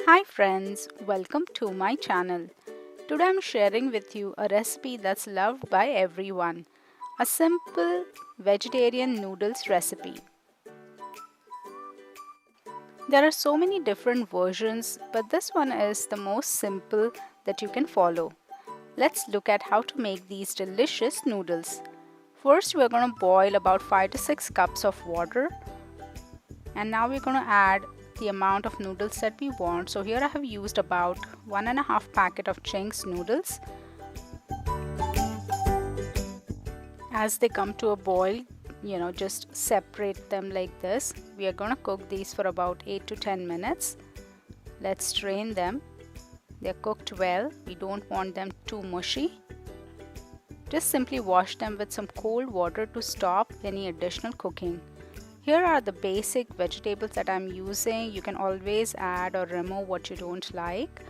Hi friends, welcome to my channel. Today I'm sharing with you a recipe that's loved by everyone. A simple vegetarian noodles recipe. There are so many different versions, but this one is the most simple that you can follow. Let's look at how to make these delicious noodles. First we're going to boil about 5 to 6 cups of water. And now we're going to add the amount of noodles that we want. So here I have used about 1.5 packet of Ching's noodles. As they come to a boil, just separate them like this. We are going to cook these for about 8 to 10 minutes. Let's strain them. They're cooked well. We don't want them too mushy. Just simply wash them with some cold water to stop any additional cooking. Here are the basic vegetables that I'm using. You can always add or remove what you don't like.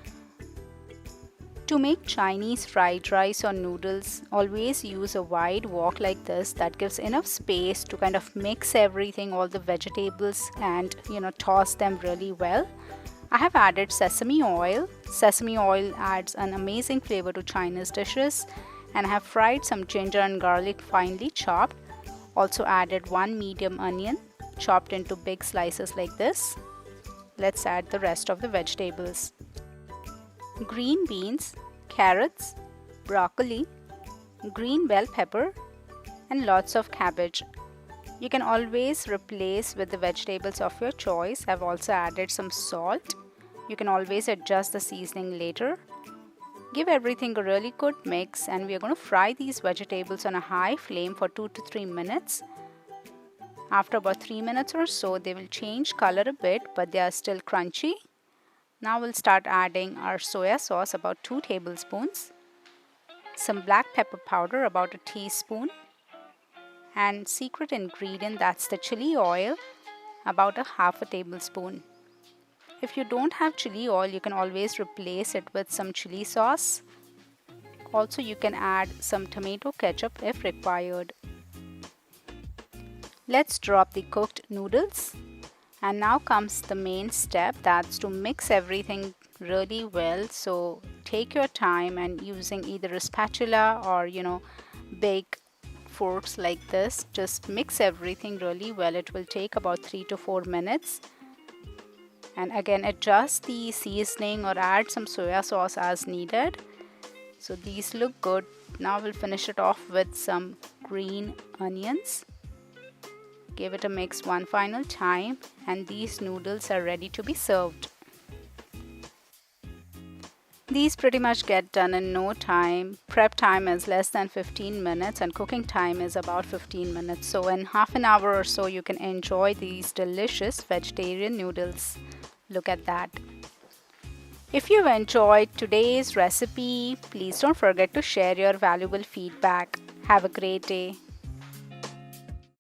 To make Chinese fried rice or noodles, always use a wide wok like this that gives enough space to kind of mix everything, all the vegetables, and toss them really well. I have added sesame oil. Sesame oil adds an amazing flavor to Chinese dishes, and I have fried some ginger and garlic finely chopped. Also added 1 medium onion chopped into big slices like this. Let's add the rest of the vegetables. Green beans, carrots, broccoli, green bell pepper, and lots of cabbage. You can always replace with the vegetables of your choice. I've also added some salt. You can always adjust the seasoning later. Give everything a really good mix, and we are going to fry these vegetables on a high flame for 2 to 3 minutes. After about 3 minutes or so, they will change color a bit, but they are still crunchy. Now we'll start adding our soya sauce, about 2 tablespoons, some black pepper powder, about a teaspoon, and secret ingredient, that's the chili oil, about a half a tablespoon. If you don't have chili oil, you can always replace it with some chili sauce. Also, you can add some tomato ketchup if required. Let's drop the cooked noodles. And now comes the main step, that's to mix everything really well. So take your time and using either a spatula or big forks like this, just mix everything really well. It will take about 3 to 4 minutes. And again, adjust the seasoning or add some soya sauce as needed. So these look good. Now we'll finish it off with some green onions. Give it a mix one final time, and these noodles are ready to be served. These pretty much get done in no time. Prep time is less than 15 minutes and cooking time is about 15 minutes. So in half an hour or so, you can enjoy these delicious vegetarian noodles. Look at that. If you've enjoyed today's recipe, please don't forget to share your valuable feedback. Have a great day.